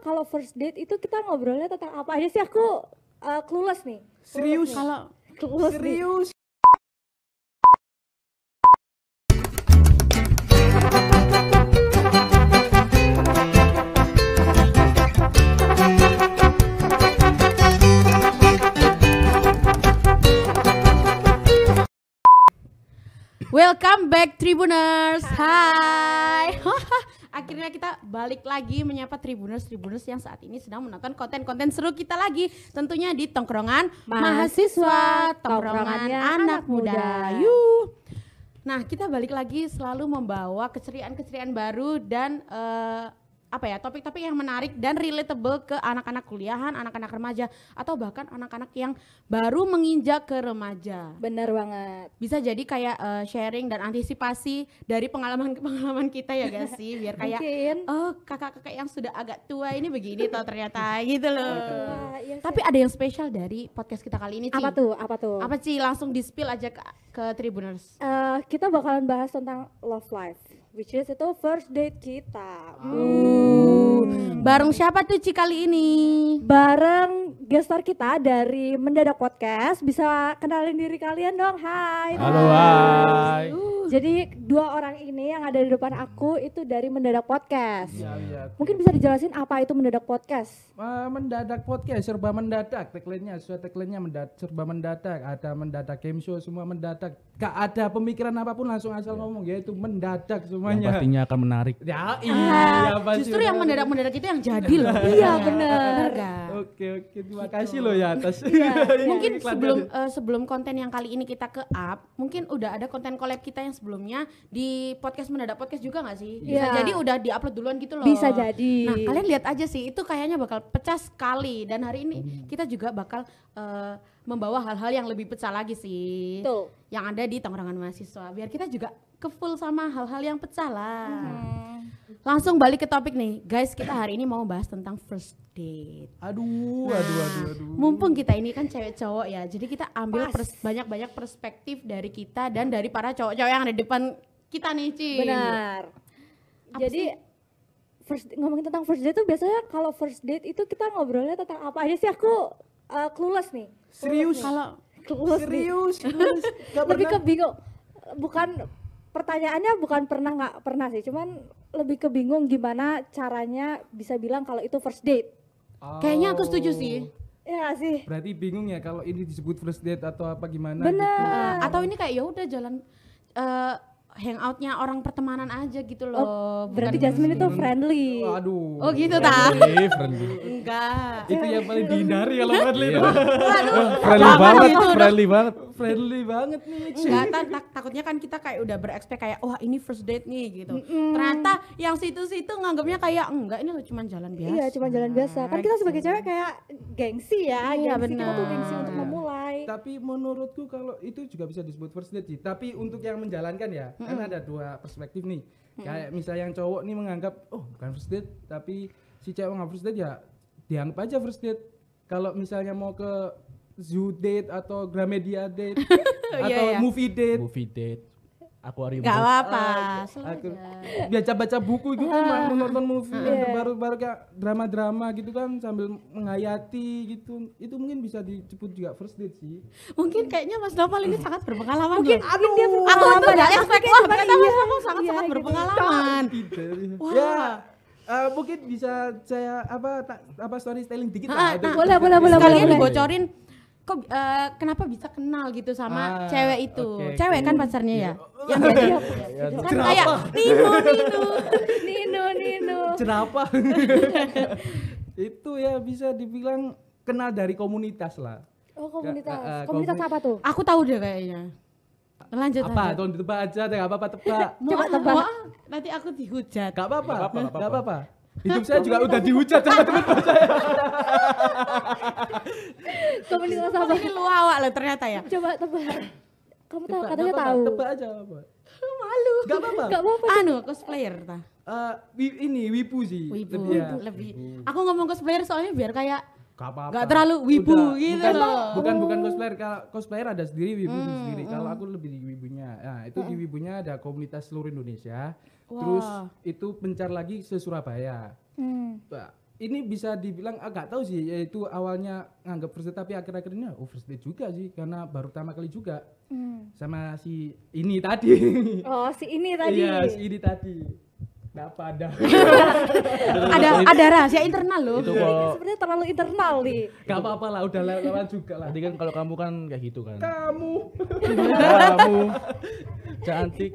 kalau first date itu kita ngobrolnya tentang apa aja sih? Aku clueless nih. Serius? Kalau Clueless nih. Serius? welcome back Tribuners. Hai. Akhirnya kita balik lagi menyapa Tribuners yang saat ini sedang menonton konten-konten seru kita lagi. Tentunya di Tongkrongan Mahasiswa, Tongkrongan Anak Muda. Yuh. Nah, kita balik lagi selalu membawa keceriaan-keceriaan baru dan topik-topik yang menarik dan relatable ke anak-anak kuliahan, anak-anak remaja atau bahkan anak-anak yang baru menginjak ke remaja. Bener banget. Bisa jadi kayak sharing dan antisipasi dari pengalaman kita ya guys sih, biar kayak Mungkin. oh kakak-kakak yang sudah agak tua ini begini toh ternyata gitu loh. Iya sih. Tapi ada yang spesial dari podcast kita kali ini, Ci. Apa tuh? Apa Ci? Langsung di-spill aja ke Tribuners. Kita bakalan bahas tentang love life, which is itu first date kita. Bareng siapa tuh Ci kali ini? Bareng guest star kita dari Mendadak Podcast. Bisa kenalin diri kalian dong. Hai. Halo, hai. Jadi dua orang ini yang ada di depan aku itu dari Mendadak Podcast. Iya. Mungkin bisa dijelasin apa itu Mendadak Podcast? Mendadak podcast, serba mendadak. Tagline-nya, serba mendadak. Ada mendadak game show, semua mendadak. Gak ada pemikiran apapun langsung asal ngomong, yaitu mendadak semuanya. Yang pastinya akan menarik. Ya, iya pasti. Justru yang mendadak-mendadak itu yang jadi loh. Iya bener. Gak? Oke, terima kasih loh ya atas. Mungkin sebelum konten yang kali ini kita ke up, mungkin udah ada konten collab kita yang sebelumnya di podcast Mendadak Podcast juga nggak sih? Bisa Iya. jadi udah di-upload duluan gitu loh. Bisa jadi. Nah, kalian lihat aja sih, itu kayaknya bakal pecah sekali dan hari ini kita juga bakal membawa hal-hal yang lebih pecah lagi sih. Betul. Yang ada di Tongkrongan Mahasiswa. Biar kita juga ke full sama hal-hal yang pecah lah. Langsung balik ke topik nih. Guys, kita hari ini mau bahas tentang first date. Aduh. Mumpung kita ini kan cewek cowok ya, jadi kita ambil Pas. banyak-banyak perspektif dari kita dan dari para cowok-cowok yang ada di depan kita nih, Ci. Benar. Jadi ngomongin tentang first date tuh biasanya kalau first date itu kita ngobrolnya tentang apa aja sih? Aku clueless nih. Serius? Kalau Clueless nih. Serius? Gak Lebih ke pernah? bingung. Pertanyaannya bukan pernah nggak pernah sih, cuman lebih ke bingung gimana caranya bisa bilang kalau itu first date. kayaknya aku setuju sih. Ya nggak sih? Berarti bingung ya kalau ini disebut first date atau apa gimana Benar. gitu. Atau ini kayak ya udah jalan hangoutnya orang pertemanan aja gitu loh. Oh, berarti Jasmine itu friendly. Aduh. Oh gitu ta? Friendly. Enggak. Itu yang paling dihindari kalau friendly itu. Friendly banget, gitu dong. friendly banget. Friendly banget nih. Enggak, takutnya kan kita kayak udah berekspek kayak wah ini first date nih gitu. Ternyata yang situ-situ nganggapnya kayak enggak ini cuma jalan biasa. Iya, cuma jalan biasa. Kan kita sebagai cewek kayak gengsi ya, Iya, gengsi kita tuh benar. gengsi untuk memulai. Tapi menurutku kalau itu juga bisa disebut first date sih. Tapi untuk yang menjalankan ya, kan ada dua perspektif nih. Kayak misalnya yang cowok nih menganggap oh bukan first date, tapi si cewek menganggap first date ya dianggap aja first date. Kalau misalnya mau ke zoo date atau Gramedia date atau iya. movie date, Movie date, aquarium. Enggak apa-apa. aku baca buku gitu mau nonton movie yang terbaru-baru kayak drama-drama gitu kan sambil menghayati gitu, itu mungkin bisa disebut juga first date sih. Mungkin kayaknya Mas Noval ini sangat berpengalaman Mungkin loh. dia Aku tuh berpengalaman. gak expect wah ternyata Mas Noval sangat Iya, gitu. berpengalaman. Wah. Ya mungkin bisa saya storytelling dikit lah. Boleh. Sekalian boleh. dibocorin kok kenapa bisa kenal gitu sama cewek itu. oke, Cewek kan cool. pacarnya ya. Iya, Kan kayak Nino. Kenapa? Itu ya bisa dibilang kenal dari komunitas lah. Oh, komunitas. Nggak, Komunitas apa tuh? Aku tahu deh kayaknya. Lanjut. Apa? Tolong ditebak aja deh, gak apa-apa tebak. Coba tebak. Nanti aku dihujat. Gak apa-apa. Nggak apa-apa. Gak apa-apa. Hidup saya juga udah dihujat sama teman-teman saya. Komunitas apa? Ini lu awak loh ternyata ya. Coba tebak. Kamu tahu, Tebak, katanya nggak apa-apa, tahu. Tebak aja apa. Malu. Gak apa-apa. Gak apa-apa. Anu cosplayer ta. Ini wibu sih. Wibu. Lebih ya. Aku ngomong cosplayer soalnya biar kayak Gak apa-apa. gak terlalu wibu Udah, gitu bukan, loh. Bukan cosplayer. Kalau cosplayer ada sendiri, wibu sendiri. Kalau aku lebih di wibunya. Nah, itu di wibunya ada komunitas seluruh Indonesia. Wah. Terus itu pencar lagi se Surabaya. Hmm. Nah, ini bisa dibilang agak tahu sih, yaitu awalnya nganggap first date tapi akhir-akhir ini first date juga sih karena baru pertama kali juga sama si ini tadi. Oh, si ini tadi. Iya, si ini tadi. Kenapa ada? Ada rahasia internal loh. Itu Ini kalau sebenarnya terlalu internal nih. Gak apa-apa lah, udah lewat juga lah. tadi kan kalau kamu kan kayak gitu kan. Kamu. Kamu cantik.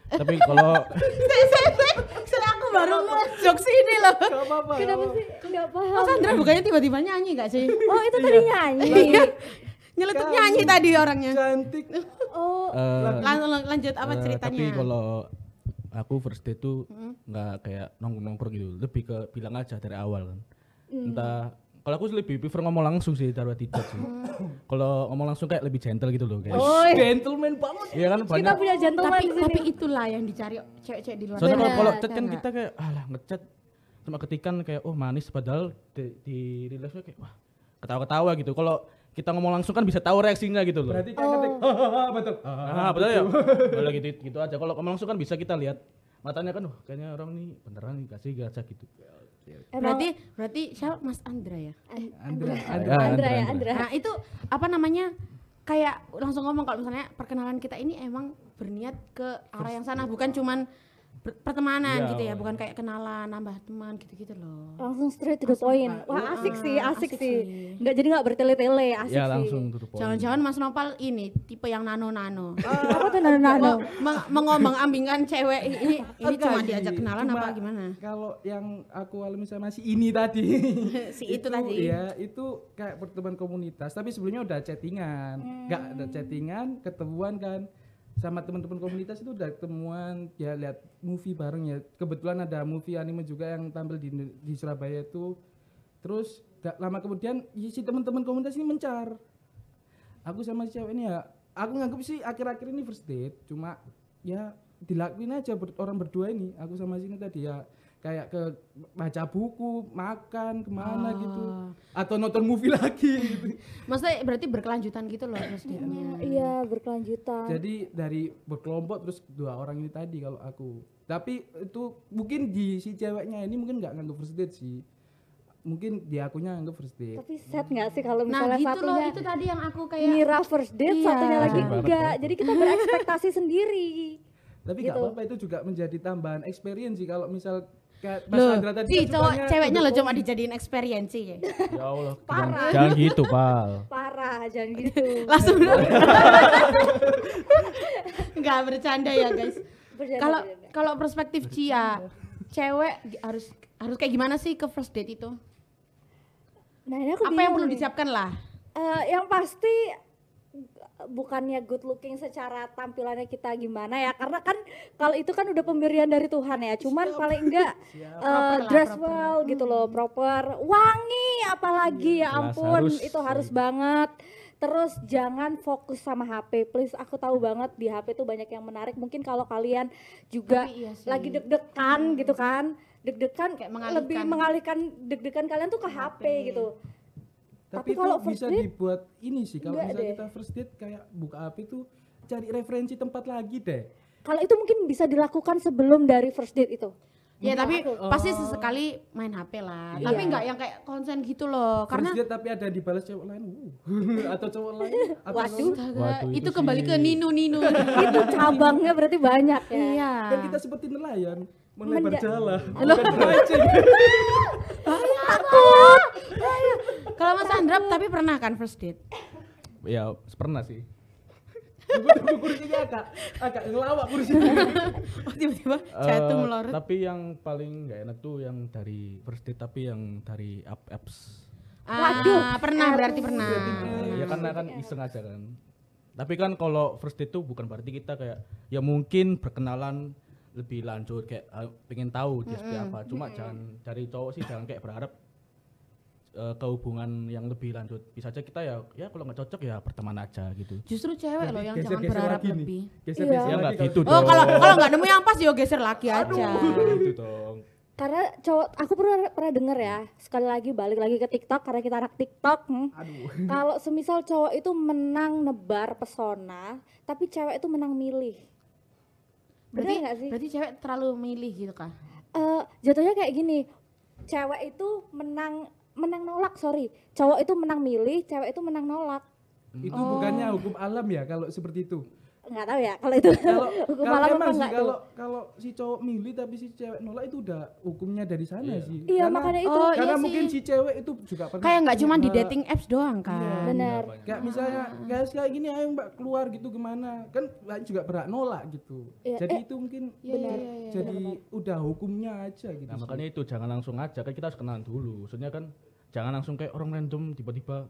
Tapi kalau Saya aku baru ngejokes ini loh. Gak apa-apa. Kenapa sih? Enggak paham. Mas Andra bukannya tiba-tiba nyanyi gak sih? Oh, itu tadi nyanyi. Nyeletuk nyanyi tadi orangnya. Cantik. Oh, Lanjut apa ceritanya? Tapi kalau aku first date tuh nggak kayak nongkrong gitu, lebih ke bilang aja dari awal kan. Entah kalau aku sih lebih prefer ngomong langsung sih daripada tidak sih. Kalau ngomong langsung kayak lebih gentle gitu loh guys. oh, Gentleman banget. Iya kan kita banyak. punya gentleman tapi di sini. tapi itulah yang dicari cewek-cewek di luar Soalnya sana. kalau chat Tau kan nggak? kita kayak alah ngechat cuma ketikan kayak oh manis padahal di realisnya kayak wah ketawa-ketawa gitu. Kalau kita ngomong langsung kan bisa tahu reaksinya gitu loh. Berarti kan ketik. Hahaha, betul. Betul ya. Boleh gitu aja. Kalau ngomong langsung kan bisa kita lihat matanya kan, kayaknya orang nih beneran nih kasih gacha gitu. Emang Berarti siapa Mas Andra ya? Andra. Andra ya, Andra. Nah itu apa namanya kayak langsung ngomong kalau misalnya perkenalan kita ini emang berniat ke arah yang sana bukan cuman pertemanan Iya. gitu ya, bukan kayak kenalan nambah teman gitu-gitu loh. Langsung straight to the point. Wah, asik sih, asik asik sih. sih. Enggak jadi enggak bertele-tele, asik Ya sih. langsung to the point. Jangan-jangan Mas Nopal ini tipe yang nano-nano. Apa tuh nano-nano? Mengombang-ambingkan cewek ini Enggak cuma sih, diajak kenalan cuma apa gimana? Kalau yang aku alami sama si ini tadi. Si itu tadi. Iya, itu kayak pertemuan komunitas, tapi sebelumnya udah chattingan. Enggak ada chattingan, ketemuan kan. Sama teman-teman komunitas itu udah ketemuan, ya lihat movie bareng ya. Kebetulan ada movie anime juga yang tampil di Surabaya itu. Terus gak lama kemudian si teman-teman komunitas ini mencar. Aku sama si cewek ini ya, aku nganggep sih akhir-akhir ini first date, cuma ya dilakuin aja orang berdua ini. Aku sama sini tadi ya kayak ke baca buku, makan kemana gitu, atau nonton movie lagi gitu. Maksudnya berarti berkelanjutan gitu loh first date-nya. Iya, berkelanjutan. Jadi dari berkelompok terus 2 orang ini tadi kalau aku. Tapi itu mungkin di si ceweknya ini mungkin nggak nganggap first date sih. Mungkin di akunya nganggap first date. Tapi sad nggak sih kalau Nah misalnya gitu loh, satunya itu tadi yang aku kayak ngira first date, Iya. satunya lagi Sedih banget enggak. kok. Jadi kita berekspektasi sendiri. Tapi nggak gitu. apa-apa, itu juga menjadi tambahan experience sih kalau misal kayak Mas loh, Andra tadi si kan cowok sukanya ceweknya to loh the cuma point. dijadiin experience ya. Ya Allah, Parah. jangan gitu, Pal. Parah, jangan gitu. Langsung nggak bercanda ya guys. Bercanda, Kalau bercanda. kalau perspektif Cia, cewek harus kayak gimana sih ke first date itu? Nah, ini aku Apa yang bingung perlu nih. disiapkan lah? Yang pasti bukannya good looking secara tampilannya kita gimana ya, karena kan kalau itu kan udah pemberian dari Tuhan ya, cuman paling enggak Proper lah, dress proper. well gitu loh, proper, wangi apalagi, ya Jelas, ampun harus. itu harus banget. Terus jangan fokus sama HP, please. Aku tahu banget di HP tuh banyak yang menarik. Mungkin kalau kalian juga Tapi iya sih. lagi deg-degan gitu kan, deg-degan Kayak lebih mengalihkan deg-degan kalian tuh ke HP gitu. Tapi Tapi itu kalau first bisa date, dibuat ini sih kalau enggak misalnya deh. kita first date kayak buka HP tuh cari referensi tempat lagi deh. Kalau itu mungkin bisa dilakukan sebelum dari first date itu. Ya tapi aku. pasti sesekali main HP lah. Iya. Tapi nggak yang kayak konsen gitu loh. Karena First date tapi ada dibalas cewek lain, atau cowok lain, atau Waduh. Astaga, Waduh, itu itu kembali sih. ke Nino. Itu cabangnya berarti banyak ya. Iya. kan kita seperti nelayan melebar Menja- jala. Loh. Bukan memancing. Kalau Mas Andra tapi pernah kan first date? Ya pernah sih. Tunggu kursinya agak ngelawak kursinya. Oh, tiba-tiba jatuh melorot. Tapi yang paling nggak enak tuh yang dari first date tapi yang dari apps. Ah, pernah berarti pernah. Ya karena kan iseng aja kan. Tapi kan kalau first date tuh bukan berarti kita kayak ya mungkin berkenalan lebih lanjut kayak pengen tahu dia seperti apa. Cuma jangan dari cowok sih jangan kayak berharap ke hubungan yang lebih lanjut. Bisa aja kita ya kalau nggak cocok ya berteman aja gitu. Justru cewek loh yang jangan Geser-geser berharap lagi nih. lebih. Geser-geser Iya. Ya nggak lagi gitu kalau- Oh, dong. kalau nggak nemu yang pas yo geser lagi aja. Gitu dong. Karena cowok, aku pernah denger ya, sekali lagi balik lagi ke TikTok karena kita anak TikTok. Aduh. Kalau semisal cowok itu menang nebar pesona, tapi cewek itu menang milih. Bener Berarti nggak sih? berarti cewek terlalu milih gitu kah? Jatuhnya kayak gini, cewek itu menang nolak, cowok itu menang milih, cewek itu menang nolak. Itu bukannya hukum alam ya kalau seperti itu? Nggak tahu ya kalau itu Kalau hukum kalau alam apa emang sih enggak tuh. kalau si cowok milih tapi si cewek nolak itu udah hukumnya dari sana sih. Iya, Karena- makanya itu. Oh, karena iya mungkin sih. si cewek itu juga pernah Kayak nggak cuma di nge- dating apps doang kan. Iya. Benar. Kayak misalnya guys kayak gini ayo mbak keluar gitu gimana kan juga berat nolak gitu. Iya, Jadi itu mungkin benar. jadi udah hukumnya aja gitu. Nah sih. makanya itu jangan langsung aja, kan kita harus kenalan dulu. Maksudnya kan jangan langsung kayak orang random tiba-tiba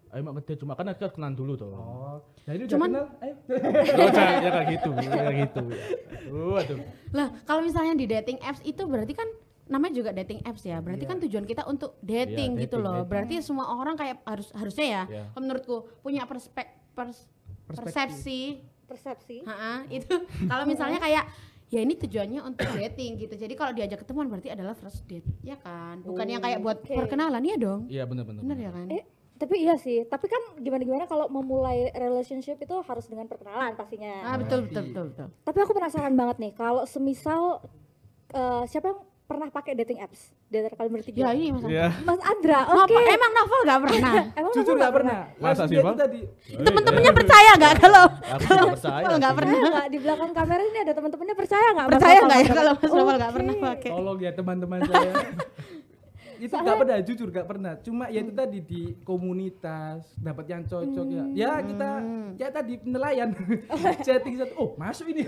ayo mak ngedate, cuma kan kita harus kenalan dulu toh. Oh, nah ini udah Cuman- kenal. Ayo. Oh, jangan ya kayak gitu, kayak gitu. Aduh. Lah, kalau misalnya di dating apps itu berarti kan namanya juga dating apps ya. Berarti kan tujuan kita untuk dating Iya, gitu dating, loh. dating. Berarti semua orang kayak harusnya ya, Iya. menurutku punya persepsi. Persepsi. Itu kalau misalnya kayak ya ini tujuannya untuk dating gitu. Jadi kalau diajak ketemuan berarti adalah first date, ya kan? Bukan yang kayak buat Oke. perkenalan ya dong. Iya benar-benar. Bener ya kan? Tapi iya sih, tapi kan gimana kalau memulai relationship itu harus dengan perkenalan pastinya. Betul. Tapi aku penasaran banget nih, kalau semisal siapa yang pernah pakai dating apps di antara kalian bertiga? Ya ini Mas. Iya. Mas Andra, oke. Emang Novel nggak pernah? Emang Jujur kamu nggak pernah. Masa Langsung sih, dia Bang? itu tadi. Temen-temennya percaya nggak kalau Aku nggak percaya. Novel nggak sih. pernah? Nggak, di belakang kamera ini ada teman-temannya percaya nggak? Mas Percaya Novel nggak ya pernah? kalau Mas Novel nggak Oke. pernah pakai? Tolong ya teman-teman saya. Itu nggak pernah, jujur nggak pernah. Cuma ya itu tadi di komunitas dapat yang cocok ya. Ya kita ya tadi penilaian chatting satu. Oh masuk ini.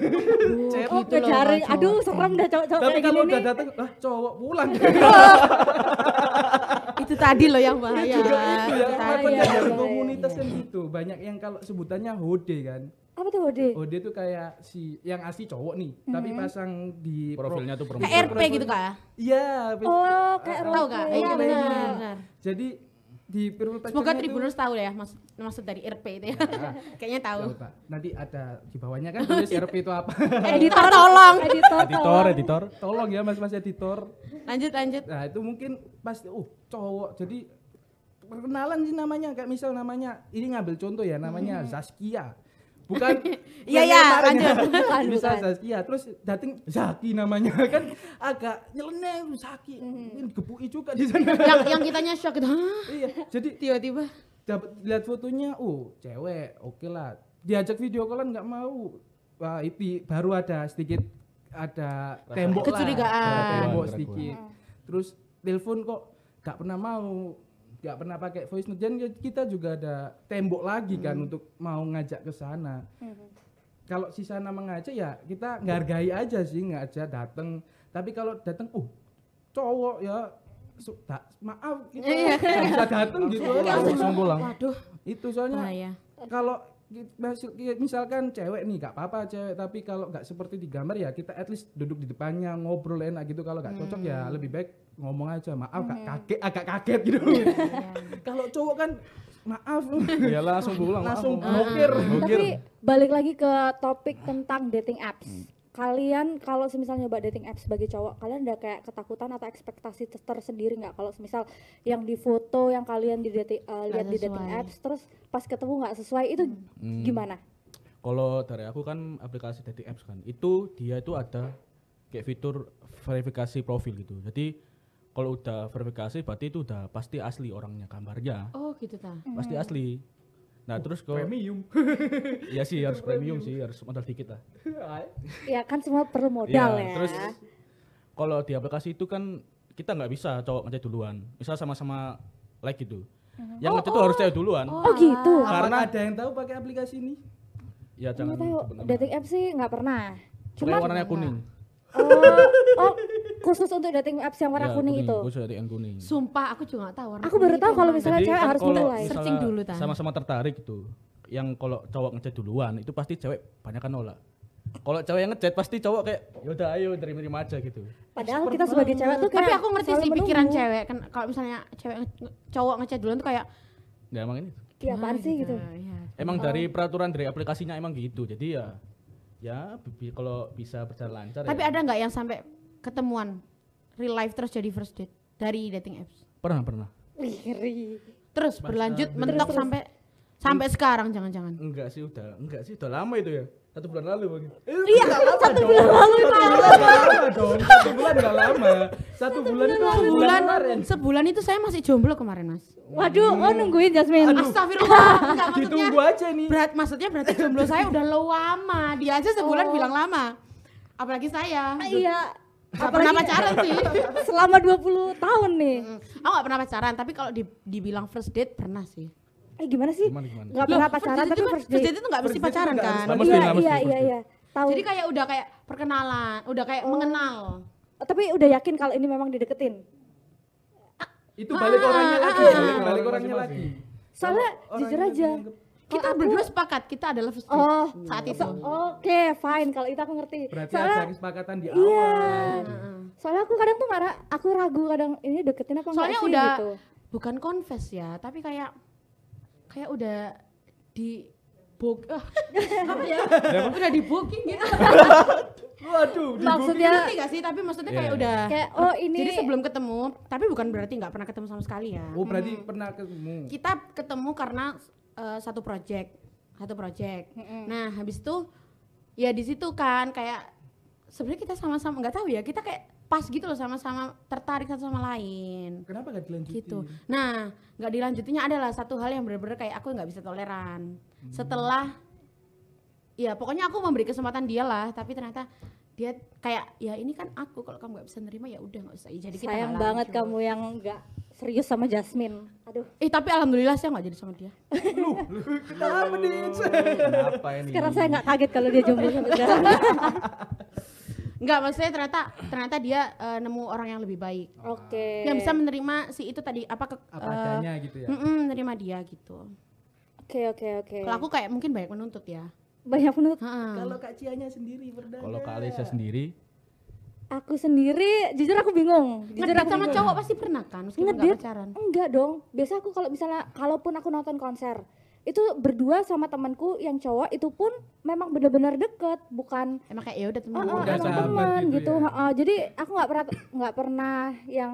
Chat. Oh, Gitu loh, ngejaring. Mas. Aduh, serem dah cowok-cowok Tapi kayak kalau gini udah nih. datang, cowok pulang. Itu tadi loh yang bahaya. Juga itu ya. Itu tadi. Makanya Iya, dalam iya, komunitas kan gitu. Banyak yang kalau sebutannya hode kan. Apa tuh Hode? Hode itu kayak si yang asli cowok nih, tapi pasang di Profilnya tuh perempuan. Kayak RP gitu kak? Iya. Oh, kayak Tahu nggak? roleplay. Iya Roleplay. benar. Jadi di profil Semoga picture-nya itu- Tribuners tahu ya maksud dari RP itu ya. Kayaknya tahu. Tahu, Pak. Nanti ada di bawahnya kan tulis RP itu apa. Editor tolong. Editor. Tolong ya mas editor. Lanjut. Nah itu mungkin pasti cowok. Jadi perkenalan sih namanya kayak misal namanya ini ngambil contoh ya namanya Zaskia. Bukan Iya, bukan iya, yang kemarin ya. Bukan, Misal bukan. Zaskia terus dateng Zaki namanya kan agak nyeleneh Zaki. Mungkin gebui juga di sana. yang kitanya shock gitu. Hah? Iya, jadi Tiba-tiba. dapat lihat fotonya, cewek, oke lah. Diajak video callan nggak mau. Wah, itu baru ada sedikit ada tembok lah. Kecurigaan. Ada tembok Keraguan. sedikit. Terus telepon kok nggak pernah mau, nggak pernah pakai voice note. Dan kita juga ada tembok lagi kan untuk mau ngajak ke sana. Kalau si sana mengajak ya kita ngehargai aja sih, ngajak dateng. Tapi kalau dateng, cowok ya maaf kita nggak bisa dateng gitu. Langsung pulang. Waduh. Itu soalnya Bahaya. kalau misalkan cewek nih nggak apa-apa cewek, tapi kalau nggak seperti di gambar ya kita at least duduk di depannya ngobrol enak gitu. Kalau nggak cocok ya lebih baik ngomong aja maaf agak kaget gitu. Kalau cowok kan maaf Ya langsung pulang. langsung maaf. blokir. Tapi balik lagi ke topik tentang dating apps. Kalian kalau misalnya nyoba dating apps sebagai cowok, kalian ada kayak ketakutan atau ekspektasi tersendiri nggak kalau misal yang di foto yang kalian lihat di dating sesuai. apps terus pas ketemu nggak sesuai itu gimana? Kalau dari aku kan aplikasi dating apps kan, itu dia itu ada kayak fitur verifikasi profil gitu. Jadi kalau udah verifikasi berarti itu udah pasti asli orangnya, gambarnya Oh gitu ta. pasti asli. Nah terus kalau Premium. ya sih harus premium sih, harus modal dikit lah. Ya kan semua perlu modal ya. Terus kalau di aplikasi itu kan kita nggak bisa cowok ngechat duluan. Misal sama-sama like gitu. Yang ngechat itu harus cewek duluan. Oh gitu. Karena ada yang tahu pakai aplikasi ini. Ya jangan Nggak tahu. bener-bener. Dating apps sih nggak pernah. Pokoknya warnanya kuning. Oh khusus untuk dating apps yang warna Ya, kuning itu. Khusus dating kuning. Sumpah aku juga nggak tahu. warna Aku baru kuning tahu itu kalau apa. misalnya Jadi cewek kan harus kalau mulai. misalnya Searching dulu, Tan. sama-sama tertarik gitu. Yang kalau cowok ngechat duluan itu pasti cewek banyak kan nolak. Kalau cewek yang ngechat pasti cowok kayak yaudah ayo terima-terima aja gitu. Padahal kita sebagai cewek tuh kayak Tapi aku ngerti selalu sih pikiran menunggu. cewek kan kalau misalnya cowok ngechat duluan tuh kayak Ya emang ini. Iya apaan sih gitu. Ya. Emang dari peraturan dari aplikasinya emang gitu. Jadi kalau bisa berjalan lancar Tapi ya. ada nggak yang sampai ketemuan real life terus jadi first date dari dating apps? Pernah. Wih, ngeri. Terus berlanjut mentok Terus. sampai Sampai sekarang jangan-jangan. Enggak sih udah lama itu ya. 1 bulan lalu Bang. Iya, 1 bulan lalu itu. Nggak lama dong. 1 bulan nggak lama. 1 bulan itu Sebulan itu saya masih jomblo kemarin, Mas. Waduh, oh nungguin Jasmine. Astagfirullah. Enggak, maksudnya ditunggu aja nih. maksudnya berarti jomblo saya udah lama. Dia aja sebulan Oh. bilang lama. Apalagi saya. Iya. Gak pernah pacaran sih. Selama 20 tahun nih. Aku gak pernah pacaran, tapi kalau dibilang first date pernah sih. Gimana sih? Gimana? Gak pernah pacaran tapi first First date. date itu gak mesti First date pacaran itu nggak kan. harus Iya, Mesti, iya, mesti. iya, iya. Tahu. Jadi kayak udah kayak perkenalan, udah kayak mengenal. Tapi udah yakin kalau ini memang dideketin. Itu balik orangnya lagi, balik orangnya lagi. Soalnya Kalau jujur orangnya aja. dianggap- Kita Kalau aku- berdua sepakat kita adalah first date Oh, saat itu. Oke, fine kalau itu aku ngerti. Berarti Soalnya ada kesepakatan di iya. awal. Soalnya aku kadang tuh marah, aku ragu kadang ini deketin apa enggak Soalnya sih udah gitu. bukan confess ya, tapi kayak udah di apa ya? Udah di booking gitu. Waduh, Maksudnya Ngerti gak sih? Tapi maksudnya kayak Iya. udah kayak oh ini jadi sebelum ketemu, tapi bukan berarti nggak pernah ketemu sama sekali ya. Oh, berarti pernah ketemu. Kita ketemu karena satu project. Nah, habis itu ya di situ kan kayak sebenarnya kita sama-sama nggak tahu ya, kita kayak pas gitu loh, sama-sama tertarik satu sama lain. Kenapa gak dilanjutin? Gitu. Nah, nggak dilanjutinnya adalah satu hal yang benar-benar kayak aku nggak bisa toleran. Setelah ya pokoknya aku memberi kesempatan dia lah, tapi ternyata dia kayak ya ini kan aku, kalau kamu nggak bisa nerima ya udah nggak usah. Jadi kita sayang nggak banget lanjut. kamu yang enggak serius sama Jasmine. Aduh, Tapi alhamdulillah saya nggak jadi sama dia. Kenapa nih? Kenapa ini? sekarang saya nggak kaget kalau dia jomblo sampai sekarang. Nggak, maksudnya ternyata dia nemu orang yang lebih baik. Oke. Yang bisa menerima si itu tadi apa Apa adanya gitu ya. menerima dia gitu. Oke. Kalau aku kayak mungkin banyak menuntut ya. Banyak menurut Heeh. Kalau Kak Cianya sendiri berdaya. Kalau Kak Alisa sendiri, aku sendiri, jujur aku bingung. Jujur Ngedate aku sama bingung. cowok pasti pernah kan, meskipun nggak Ngedate? pacaran. Enggak dong. Biasa aku kalau misalnya kalaupun aku nonton konser itu berdua sama temanku yang cowok itu pun memang benar-benar deket, bukan Emang kayak ya udah temen. oh, Udah emang sahabat teman gitu gitu. ya. Jadi aku nggak pernah yang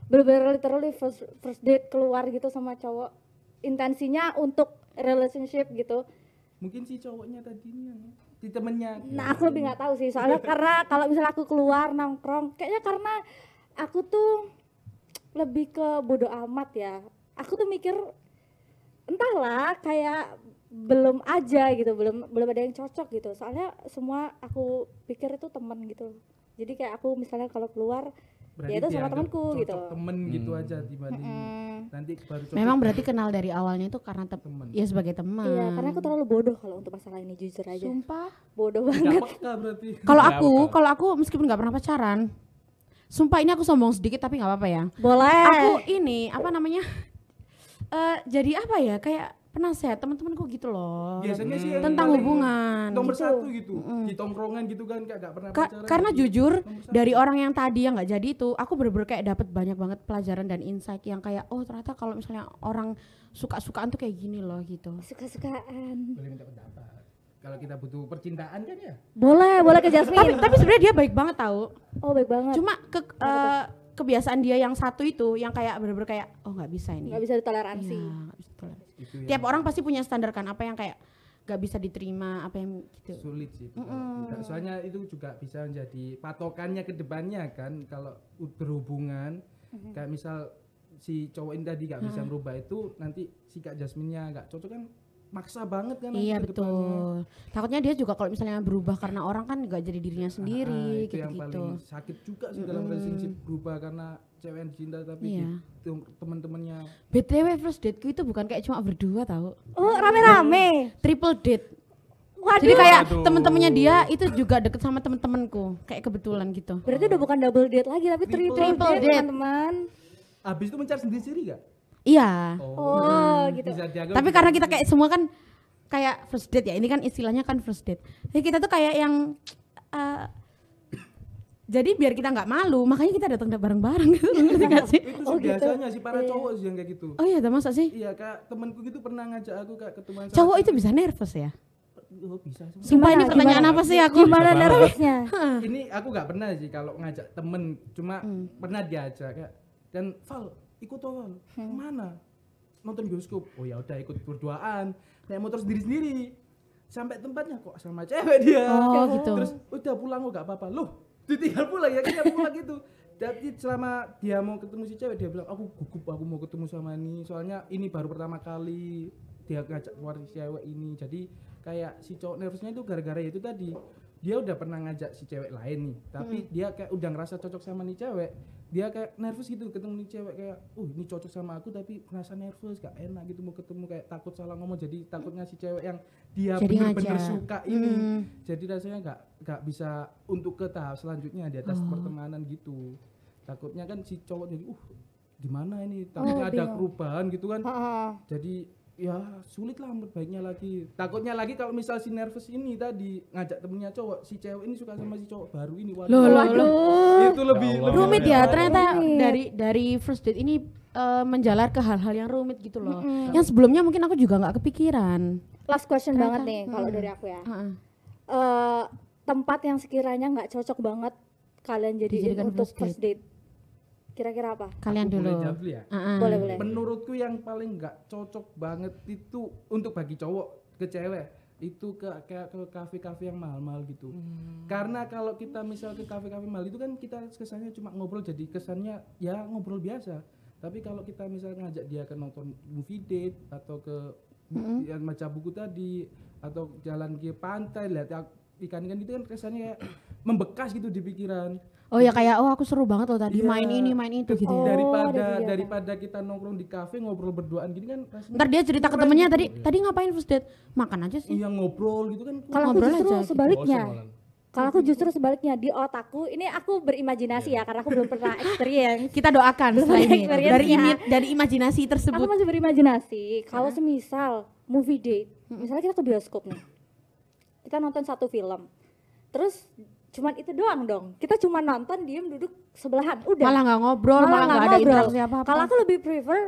benar-benar literally first date keluar gitu sama cowok. Intensinya untuk relationship gitu. Mungkin si cowoknya tadinya si temennya. Nah aku lebih nggak tahu sih soalnya karena kalau misalnya aku keluar nongkrong kayaknya karena aku tuh lebih ke bodo amat ya. Aku tuh mikir entahlah kayak belum aja gitu, belum ada yang cocok gitu. Soalnya semua aku pikir itu teman gitu. Jadi kayak aku misalnya kalau keluar ya itu sama dianggap temanku cocok gitu. Temen gitu aja dibanding nanti baru cocok. Memang berarti kenal dari awalnya itu karena Temen. ya sebagai teman. Iya, karena aku terlalu bodoh kalau untuk masalah ini jujur aja. Sumpah. Bodoh Nggak banget. peka berarti. Kalau aku meskipun nggak pernah pacaran, sumpah ini aku sombong sedikit tapi nggak apa-apa ya. Boleh. Aku ini apa namanya? Jadi apa ya? Kayak penasehat teman-temanku gitu loh. Biasanya sih yang Tentang paling hubungan. nomor gitu. satu gitu di tongkrongan gitu kan gak pernah pacaran Karena gitu. jujur Nomor satu. dari orang yang tadi yang nggak jadi itu, aku bener-bener kayak dapat banyak banget pelajaran dan insight yang kayak oh ternyata kalau misalnya orang suka-sukaan tuh kayak gini loh gitu. Suka-sukaan. boleh minta pendapat kalau kita butuh percintaan kan ya. Boleh ke Jasmine. Tapi sebenarnya dia baik banget tahu. Oh baik banget. Cuma kebiasaan dia yang satu itu yang kayak bener-bener kayak oh nggak bisa ini. Nggak bisa ditoleransi. Iya, nggak bisa toleransi. Itu yang Tiap orang pasti punya standar kan, apa yang kayak nggak bisa diterima, apa yang gitu. sulit sih itu kalau kita. Soalnya itu juga bisa menjadi patokannya ke depannya kan kalau berhubungan kayak misal si cowok ini tadi gak bisa merubah itu nanti si Kak Jasmine-nya gak cocok kan maksa banget kan nanti Iya ke depannya. betul. Takutnya dia juga kalau misalnya berubah karena orang kan nggak jadi dirinya sendiri Itu yang gitu-gitu. paling sakit juga sih dalam relationship berubah karena cewek yang dicinta tapi Iya. teman-temannya BTW first dateku itu bukan kayak cuma berdua tahu. Oh rame-rame. Triple date. Waduh. Jadi kayak Waduh. temen-temennya dia itu juga deket sama temen-temenku, kayak kebetulan gitu. Berarti udah bukan double date lagi tapi triple Triple date date. teman-teman. habis itu mencari sendiri-sendiri gak? Iya. Oh gitu. Bisa dianggap Tapi karena kita kayak semua kan kayak first date ya, ini kan istilahnya kan first date. Jadi kita tuh kayak yang jadi biar kita nggak malu, makanya kita datang bareng-bareng gitu, ngerti gak sih? itu Oh, sih gitu. biasanya sih para cowok sih yang kayak gitu. Oh iya, masa sih? Iya kak temanku gitu pernah ngajak aku kak ketemuan sama Cowok itu bisa nervous ya? oh bisa sih. Sumpah ini Gimana? pertanyaan Gimana? apa sih aku? Gimana Bisa banget. nervousnya? Ini aku nggak pernah sih kalau ngajak temen cuma pernah diajak kayak dan Val ikut Val kemana nonton bioskop. Oh ya udah ikut berduaan, naik motor sendiri-sendiri. Sampai tempatnya kok sama cewek dia. Oh, gitu. Terus udah pulang kok gak apa-apa. Loh, ditinggal pulang ya kita pulang gitu. Jadi selama dia mau ketemu si cewek dia bilang aku gugup aku mau ketemu sama ini soalnya ini baru pertama kali dia ngajak keluar si cewek ini. Jadi kayak si cowok nervousnya itu gara-gara itu tadi dia udah pernah ngajak si cewek lain nih tapi dia kayak udah ngerasa cocok sama nih cewek, dia kayak nervous gitu ketemu nih cewek kayak ini cocok sama aku tapi ngerasa nervous gak enak gitu mau ketemu kayak takut salah ngomong jadi takutnya si cewek yang dia Jadi bener-bener ngajak. suka ini jadi rasanya nggak bisa untuk ke tahap selanjutnya di atas pertemanan gitu, takutnya kan si cowok jadi gimana ini takutnya ada bingung. perubahan gitu kan. Heeh. Jadi ya sulit lah baiknya lagi. Takutnya lagi kalau misal si nervous ini tadi ngajak temennya cowok, si cewek ini suka sama si cowok baru ini. Waduh. Waduh. Itu lebih Ya Allah. lebih Rumit ya, ternyata Rumit. dari first date ini menjalar ke hal-hal yang rumit gitu loh. Yang sebelumnya mungkin aku juga nggak kepikiran. Last question Ternyata, banget nih kalau dari aku ya. Heeh. Tempat yang sekiranya nggak cocok banget kalian jadiin Dijadikan untuk first first date. Kira-kira apa? Kalian Aku dulu. boleh jawab dulu ya? Heeh. Boleh. Menurutku yang paling nggak cocok banget itu untuk bagi cowok ke cewek itu kayak ke kafe-kafe yang mahal-mahal gitu. Karena kalau kita misal ke kafe-kafe mahal itu kan kita kesannya cuma ngobrol jadi kesannya ya ngobrol biasa. Tapi kalau kita misal ngajak dia ke nonton movie date atau ke yang baca buku tadi atau jalan ke pantai lihat ikan-ikan itu kan kesannya kayak membekas gitu di pikiran. Oh ya kayak aku seru banget loh tadi Iya. main ini main itu gitu ya. Daripada- daripada kita nongkrong di kafe ngobrol berduaan gini kan rasanya Ntar dia cerita ke temennya tadi ngapain first date? Makan aja sih. iya ngobrol gitu kan. Kalau aku Ngobrol justru aja gitu. sebaliknya. Bosan malah. Kalau aku justru sebaliknya di otakku ini aku berimajinasi ya karena aku belum pernah experience. Kita doakan setelah ini experience dari ya. dari imajinasi Aku tersebut. masih berimajinasi kalau semisal movie date, misalnya kita ke bioskop nih, kita nonton satu film, terus cuman itu doang dong, kita cuma nonton diem duduk sebelahan, udah. Malah nggak ngobrol, malah nggak nggak ada ngobrol. interaksi apa-apa. Kalau aku lebih prefer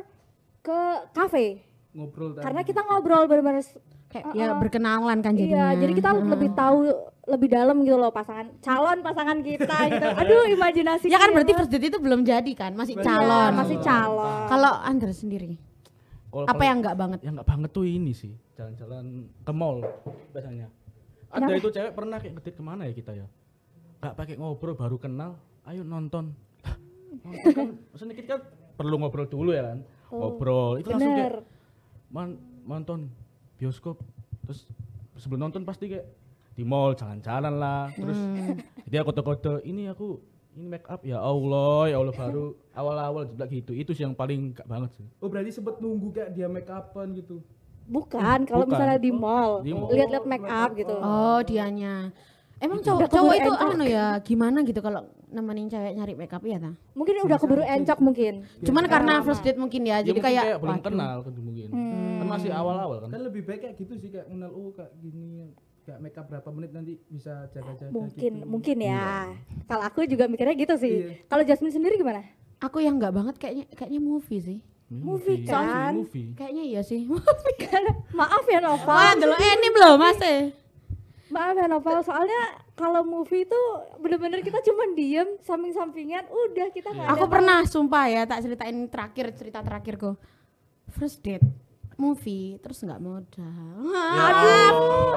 ke kafe, Ngobrol tadi. karena kita ngobrol benar-benar kayak ya berkenalan kan iya, jadinya. jadi kita lebih tahu lebih dalam gitu loh calon pasangan kita gitu. Aduh, imajinasi. Ya kan berarti first date itu belum jadi kan, masih calon. masih calon. Kalau Andre sendiri, Kalau apa paling- yang nggak banget? Yang nggak banget tuh ini sih, jalan-jalan ke mall biasanya. Ada itu cewek pernah kayak ngedate kemana ya kita ya? Nggak pakai ngobrol baru kenal, ayo nonton. Nonton kan, sedikit kan perlu ngobrol dulu ya kan? Ngobrol, itu langsung kayak Bener. nonton bioskop, terus sebelum nonton pasti kayak di mall jalan-jalan lah, terus dia kode-kode ini make up ya Allah baru awal-awal jeblak gitu, itu sih yang paling gak banget sih. Oh berarti sempet nunggu kayak dia make upan gitu. Bukan, kalau Bukan. misalnya di mall, Di mall. lihat-lihat make up gitu. Oh dianya. Emang Udah cowok keburu itu encok. ya gimana gitu kalau nemenin cewek nyari makeup ya ta? Mungkin udah keburu encok mungkin. Cuman karena lama. first date mungkin ya, Ya jadi mungkin kayak belum waduh. kenal kan mungkin. Kan masih awal-awal kan. Kan lebih baik kayak gitu sih kayak kenal kayak gini kayak make up berapa menit nanti bisa jaga-jaga Mungkin gitu. ya. Kalau aku juga mikirnya gitu sih. Iya. Kalau Jasmine sendiri gimana? Aku yang nggak banget kayaknya movie sih. Movie kan? Movie. Kayaknya iya sih. Maaf ya Noval. Wah, dulu ini belum Mas. Maaf ya Noval, soalnya kalau movie itu bener-bener kita cuma diem samping-sampingan, udah kita nggak Aku ada pernah sumpah ya tak ceritain cerita terakhirku. First date movie terus nggak modal.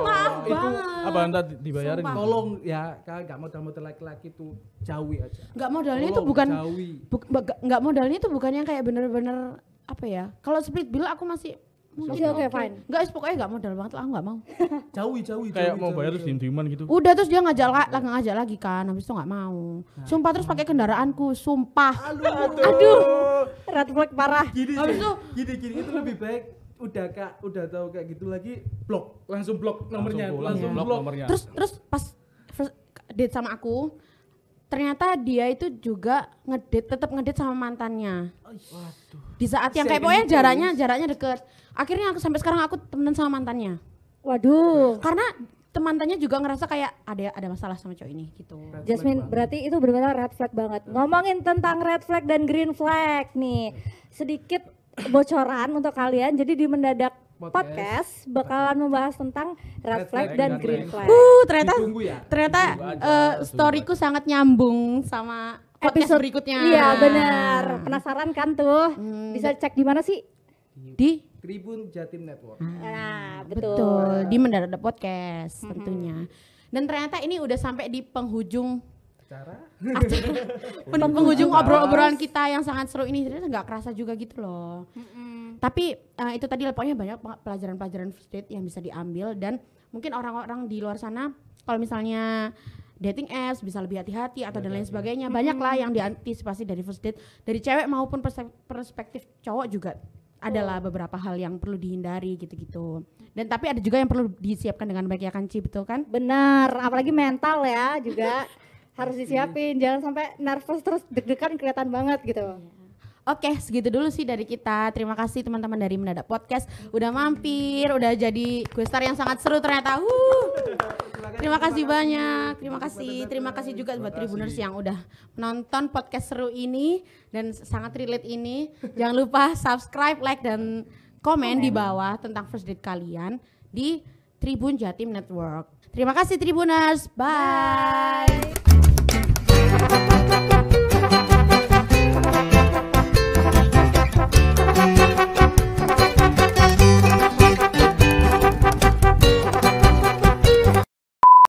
Maaf Itu banget. apa entar dibayarin? Sumpah. Tolong ya kalau nggak modal-modal laki-laki tuh jauhi aja. Nggak modalnya itu Tolong, bukan jauhi. nggak modalnya itu bukan yang kayak bener-bener apa ya? Kalau split bill aku masih Masih oke, fine. Nggak, pokoknya nggak modal banget lah, aku nggak mau. Jauhi. Kayak mau jauhi. bayar terus diem-dieman gitu. Udah terus dia ngajak lagi kan, habis itu nggak mau. Sumpah terus pakai kendaraanku, sumpah. Aduh, red flag parah. Gini, Habis Jen. itu gini itu lebih baik udah tahu kayak gitu lagi langsung blok nomornya Langsung blok nomornya. terus pas first date sama aku, ternyata dia itu juga tetap ngedate sama mantannya. Di saat yang kayak pokoknya jaraknya deket. Akhirnya aku sampai sekarang aku temenan sama mantannya. Waduh. Karena mantannya juga ngerasa kayak ada masalah sama cowok ini gitu. Jasmine, berarti itu benar-benar red flag banget. Ngomongin tentang red flag dan green flag nih. Sedikit bocoran untuk kalian. Jadi di Mendadak Podcast bakalan membahas tentang red flag dan green flag. Ternyata Ditunggu ya. ternyata Tunggu aja, storyku sangat nyambung sama podcast Episode berikutnya. Iya benar. Penasaran kan tuh? Bisa cek di mana sih? di Tribun Jatim Network. Nah, betul. betul di Mendadak Podcast tentunya. Dan ternyata ini udah sampai di penghujung Cara penghujung obrolan kita yang sangat seru ini. Ternyata nggak kerasa juga gitu loh. Tapi itu tadi pokoknya banyak pelajaran-pelajaran first date yang bisa diambil, dan mungkin orang-orang di luar sana kalau misalnya dating apps bisa lebih hati-hati atau dan lain sebagainya. Banyak lah yang diantisipasi dari first date dari cewek maupun perspektif cowok juga. Adalah beberapa hal yang perlu dihindari gitu-gitu. Dan tapi ada juga yang perlu disiapkan dengan baik ya kan Ci, betul kan? Benar, apalagi mental ya juga harus disiapin, jangan sampai nervous terus deg-degan kelihatan banget gitu. Oke, segitu dulu sih dari kita. Terima kasih teman-teman dari Mendadak Podcast udah mampir, udah jadi guestar yang sangat seru ternyata. Terima kasih banyak. Terima kasih juga buat Tribuners yang udah menonton podcast seru ini dan sangat relate ini. Jangan lupa subscribe, like dan komen di bawah tentang first date kalian di Tribun Jatim Network. Terima kasih Tribuners. Bye.